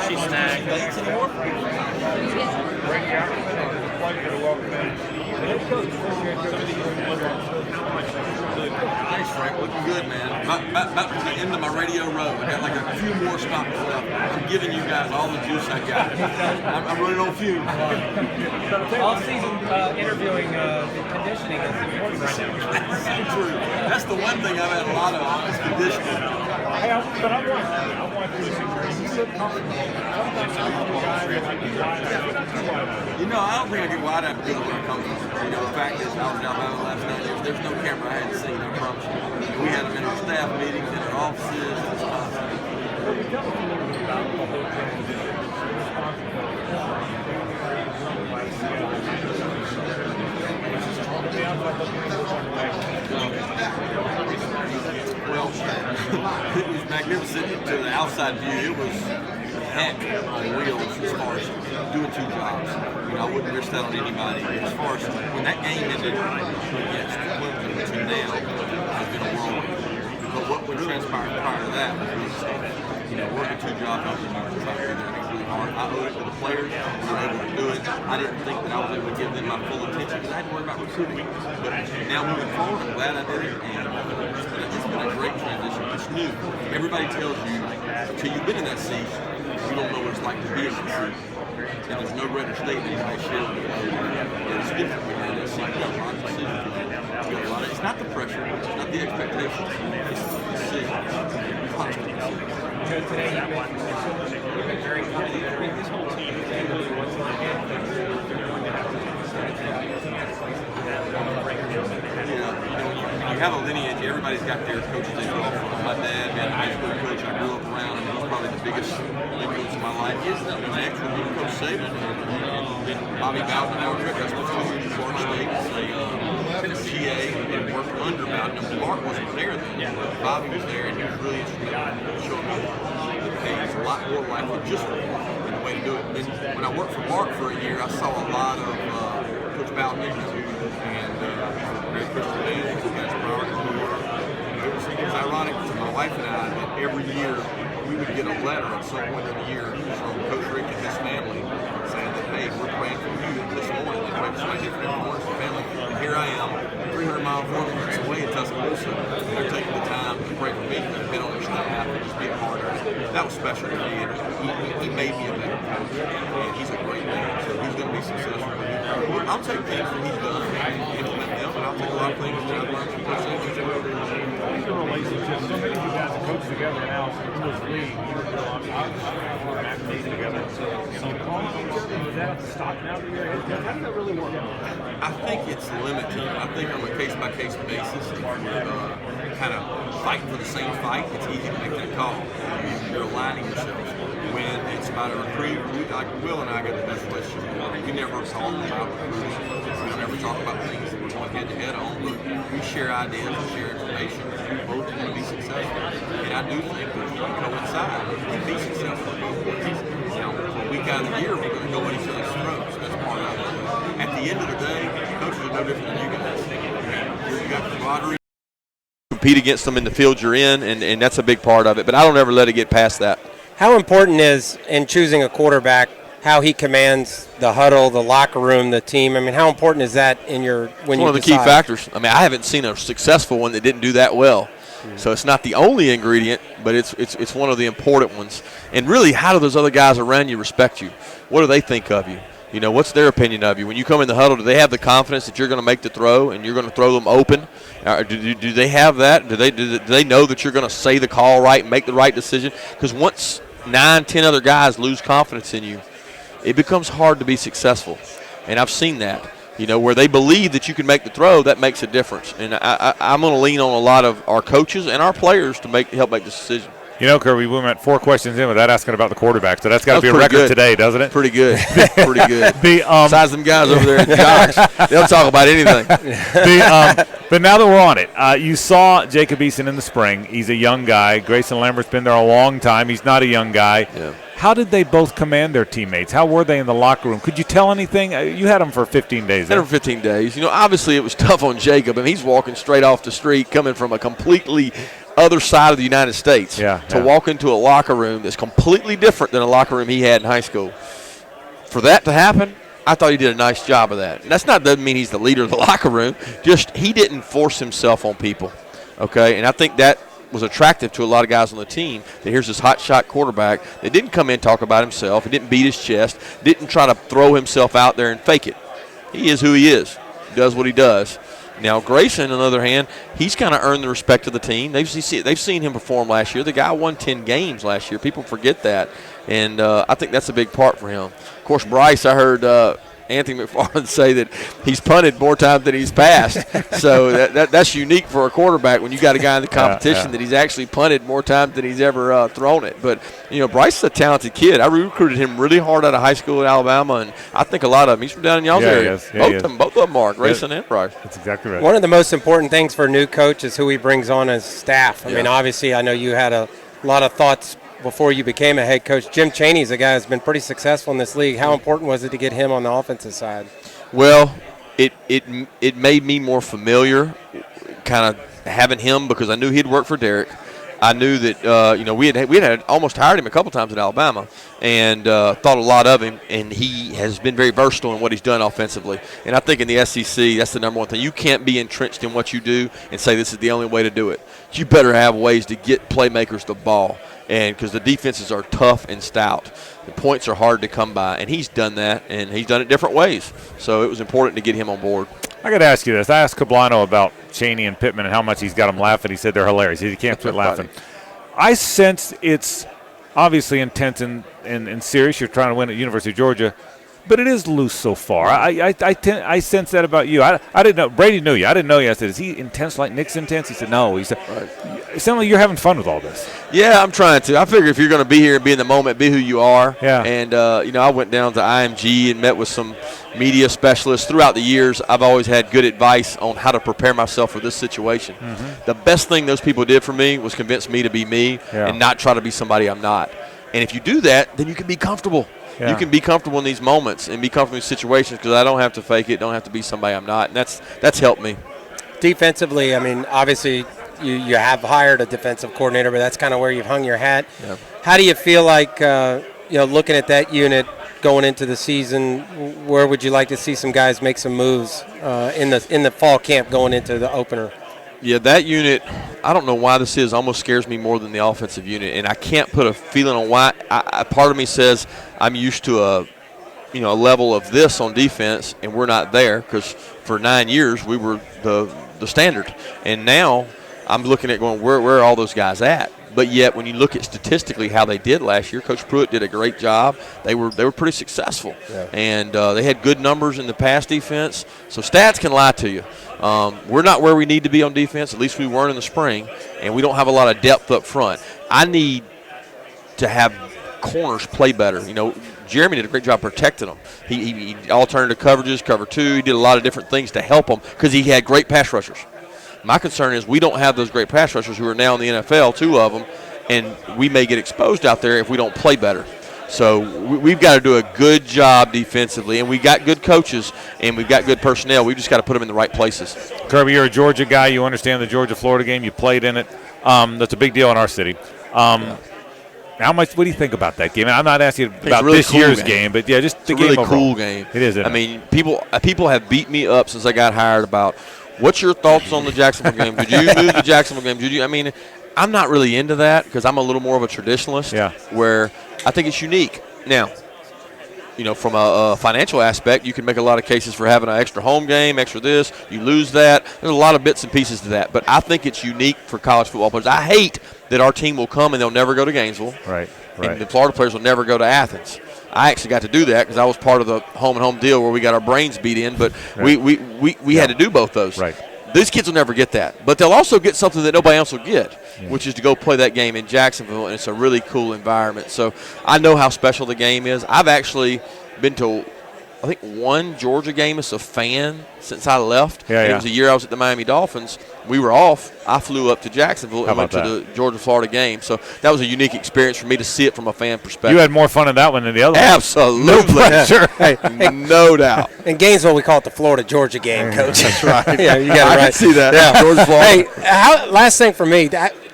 She snagged. Dates anymore? Thanks, Frank. Looking good, man. About to the end of my radio road. I got like a few more stops left. I'm giving you guys all the juice I got. I'm running on fumes. Off-season interviewing conditioning is important right now. That's so true. That's the one thing I've had a lot of is conditioning. Hey, but I want to see where you look comfortable. You know, I don't think I get wide eyed because of where I come from. You know, the fact is, I was in Alabama the last 9 years. There's no camera I hadn't seen, I promise you. We had them in our staff meetings, in our offices, and stuff. Well, it was magnificent to the outside view. It was heck on wheels as far as doing 2 jobs. You know, I wouldn't risk that on anybody. As far as when that game ended against Clemson to now has been a whirlwind. But what would transpire prior to that was really stuff. You know, working 2 jobs out there, trying to do that really hard. I owed it to the players. We were able to do it. I didn't think that I was able to give them my full attention because I had to worry about recruiting. But now moving forward, I'm glad I did it. And it's been a great transition. It's new. Everybody tells you, until you've been in that seat, you don't know what it's like to be in that seat. And there's no greater state that anybody shares with you. It's different when you're in that seat. You got a lot of decisions to make. It's not the pressure. It's not the expectations. It's the decisions. Constant decisions. Today, you've been very complimentary. This whole team is really what's in the game. You have a lineage. Everybody's got their coaches they draw from. My dad had a high school coach I grew up around, and he was probably the biggest influence in my life. And my actual Coach Saban and Bobby Bowden. That's what Florida State was UGA and worked under Bowden. And Mark wasn't there then. Bobby was there, and he was really interested in showing me, hey, there's a lot more life than just football and the way to do it. And when I worked for Mark for a year, I saw a lot of Coach Bowden interviews and very Christian man, his priority board. It was ironic to my wife and I that every year we would get a letter at some point in the year from Coach Rick and his family saying that, hey, we're praying for you this morning. They pray for somebody different every morning for the family. And here I am, 300-mile, 400 minutes away in Tuscaloosa. They're taking the time to pray for me and been on their staff and just be a part of it. That was special to me. And he made me a better coach. And he's a great man, so he's going to be successful. I'll take things that he's done and implement them, and I'll take a lot of things that I've learned from Coach Saban. The relationship, so many of you guys are coached together now in this league. You're acting together. So calling each other, does that have to stop now that you're head coach? How does that really work? I think it's limited. I think on a case-by-case basis, if you're kind of fighting for the same fight, it's easy to make that call. You're aligning yourselves. When it's about a recruit, like Will and I got the best relationship. We never talk about recruits. We don't ever talk about things that we're going head-to-head on, but we share ideas, we share information. We both want to be successful. And I do think that we can coincide and be successful in both ways. Now, a week out of the year, we're going to go at each other's throats. That's part of it. At the end of the day, coaches are no different than you guys. You got camaraderie. Compete against them in the field you're in, and that's a big part of it. But I don't ever let it get past that. How important is, in choosing a quarterback, how he commands the huddle, the locker room, the team? I mean, how important is that in your when you decide? One of the key factors. I mean, I haven't seen a successful one that didn't do that well. So it's not the only ingredient, but it's one of the important ones. And really, how do those other guys around you respect you? What do they think of you? You know, what's their opinion of you? When you come in the huddle, do they have the confidence that you're going to make the throw and you're going to throw them open? Do they have that? Do they know that you're going to say the call right and make the right decision? Because once 9, 10 other guys lose confidence in you, it becomes hard to be successful. And I've seen that. You know, where they believe that you can make the throw, that makes a difference. And I'm going to lean on a lot of our coaches and our players to help make this decision. You know, Kirby, we went 4 questions in without asking about the quarterback, so that's got to be a record good. Today, doesn't it? Pretty good. Pretty good. Besides them guys over there in jocks, they'll talk about anything. But now that we're on it, you saw Jacob Eason in the spring. He's a young guy. Grayson Lambert's been there a long time. He's not a young guy. Yeah. How did they both command their teammates? How were they in the locker room? Could you tell anything? You had them for 15 days. Had them for 15 days. You know, obviously it was tough on Jacob. I mean, he's walking straight off the street, coming from a completely other side of the United States to walk into a locker room that's completely different than a locker room he had in high school. For that to happen, I thought he did a nice job of that. And doesn't mean he's the leader of the locker room. Just he didn't force himself on people, okay? And I think that was attractive to a lot of guys on the team, that here's this hot shot quarterback that didn't come in and talk about himself. He didn't beat his chest, didn't try to throw himself out there and fake it. He is who he is. He does what he does. Now, Grayson, on the other hand, he's kind of earned the respect of the team. They've seen him perform last year. The guy won 10 games last year. People forget that. And I think that's a big part for him. Of course, Bryce, I heard Anthony McFarland say that he's punted more times than he's passed. So that's unique for a quarterback when you got a guy in the competition that he's actually punted more times than he's ever thrown it. But, Bryce is a talented kid. I recruited him really hard out of high school at Alabama, and I think a lot of them. He's from down in y'all's area. Both of them are, Grayson and Bryce. That's exactly right. One of the most important things for a new coach is who he brings on as staff. I mean, obviously, I know you had a lot of thoughts before you became a head coach. Jim Chaney's a guy who's been pretty successful in this league. How important was it to get him on the offensive side? Well, it made me more familiar, kind of having him, because I knew he'd worked for Derek. I knew that we had almost hired him a couple times at Alabama, and thought a lot of him. And he has been very versatile in what he's done offensively. And I think in the SEC, that's the number one thing. You can't be entrenched in what you do and say this is the only way to do it. You better have ways to get playmakers the ball. And because the defenses are tough and stout, the points are hard to come by, and he's done that, and he's done it different ways. So it was important to get him on board. I got to ask you this. I asked Cablano about Chaney and Pittman and how much he's got them laughing. He said they're hilarious. He can't quit laughing. I sense it's obviously intense and serious. You're trying to win at University of Georgia, but it is loose so far. I sense that about you. I didn't know. Brady knew you. I didn't know you. I said, is he intense like Nick's intense? He said, no. He said, it sounds like you're having fun with all this. Yeah, I'm trying to. I figure if you're going to be here and be in the moment, be who you are. Yeah. And, I went down to IMG and met with some media specialists. Throughout the years, I've always had good advice on how to prepare myself for this situation. Mm-hmm. The best thing those people did for me was convince me to be me and not try to be somebody I'm not. And if you do that, then you can be comfortable. Yeah. You can be comfortable in these moments and be comfortable in situations, because I don't have to fake it, don't have to be somebody I'm not, and that's helped me. Defensively, I mean, obviously you have hired a defensive coordinator, but that's kind of where you've hung your hat. Yeah. How do you feel like, looking at that unit going into the season, where would you like to see some guys make some moves in the fall camp going into the opener? Yeah, that unit, I don't know why this almost scares me more than the offensive unit, and I can't put a feeling on why. Part of me says I'm used to a level of this on defense, and we're not there, because for 9 years we were the standard, and now I'm looking at going, where are all those guys at? But yet, when you look at statistically how they did last year, Coach Pruitt did a great job. They were pretty successful, and they had good numbers in the pass defense. So stats can lie to you. We're not where we need to be on defense. At least we weren't in the spring, and we don't have a lot of depth up front. I need to have corners play better. Jeremy did a great job protecting them. He alternative coverages, cover two. He did a lot of different things to help them because he had great pass rushers. My concern is we don't have those great pass rushers who are now in the NFL, 2 of them, and we may get exposed out there if we don't play better. So we've got to do a good job defensively, and we got good coaches, and we've got good personnel. We've just got to put them in the right places. Kirby, you're a Georgia guy. You understand the Georgia-Florida game. You played in it. That's a big deal in our city. What do you think about that game? I'm not asking about really this cool year's game, but yeah, just the game overall. It's a really cool game. It is. I mean, people have beat me up since I got hired about what's your thoughts on the Jacksonville game? Did you move the Jacksonville game? I'm not really into that because I'm a little more of a traditionalist. Yeah. Where I think it's unique. Now, from a financial aspect, you can make a lot of cases for having an extra home game, extra this. You lose that. There's a lot of bits and pieces to that. But I think it's unique for college football players. I hate that our team will come and they'll never go to Gainesville. Right. And the Florida players will never go to Athens. I actually got to do that because I was part of the home deal where we got our brains beat in. But we had to do both those. Right. These kids will never get that. But they'll also get something that nobody else will get, which is to go play that game in Jacksonville, and it's a really cool environment. So I know how special the game is. I've actually been to, I think, one Georgia game as a fan since I left. It was a year I was at the Miami Dolphins. We were off. I flew up to Jacksonville and went to the Georgia-Florida game. So that was a unique experience for me to see it from a fan perspective. You had more fun in that one than the other one. Absolutely. No pressure. No doubt. In Gainesville, we call it the Florida-Georgia game, Coach. That's right. Yeah, you got it right. I can see that. Yeah. Georgia-Florida. Hey, last thing for me,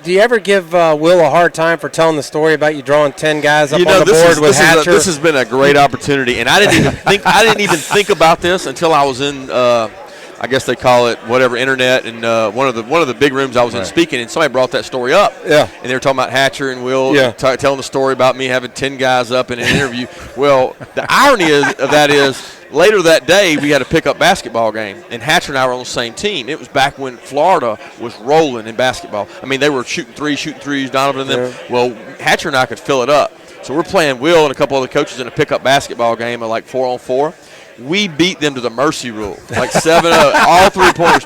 Do you ever give Will a hard time for telling the story about you drawing 10 guys up on the this board with Hatcher? This has been a great opportunity, and I didn't even think about this until I was in. I guess they call it whatever, internet, and one of the big rooms I was in speaking, and somebody brought that story up. Yeah. And they were talking about Hatcher and Will, telling the story about me having 10 guys up in an interview. Well, the irony of that is later that day we had a pickup basketball game, and Hatcher and I were on the same team. It was back when Florida was rolling in basketball. I mean, they were shooting threes, Donovan and them. Yeah. Well, Hatcher and I could fill it up. So we're playing Will and a couple other coaches in a pickup basketball game of like 4-on-4. We beat them to the mercy rule, like 7-0, all 3 pointers.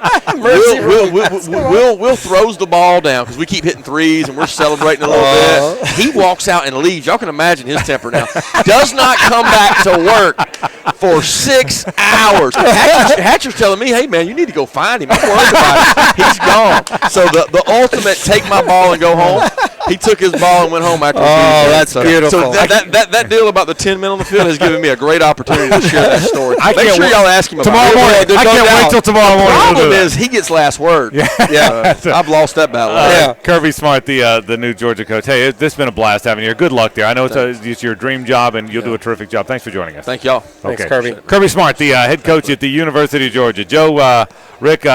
Will throws the ball down because we keep hitting threes and we're celebrating a little bit. He walks out and leaves. Y'all can imagine his temper now. Does not come back to work for 6 hours. Hatcher's telling me, hey, man, you need to go find him. I'm worried about him. He's gone. So the ultimate take my ball and go home. He took his ball and went home after. That's beautiful. So that deal about the 10 men on the field has given me a great opportunity to share that story. Make sure y'all ask him about tomorrow morning. I can't wait till tomorrow morning. The problem is he gets last word. Yeah. I've lost that battle. Kirby Smart, the new Georgia coach. Hey, this has been a blast having you here. Good luck there. I know it's your dream job, and you'll do a terrific job. Thanks for joining us. Thank y'all. Thanks, Kirby. Kirby Smart, the head coach at the University of Georgia. Joe, Rick,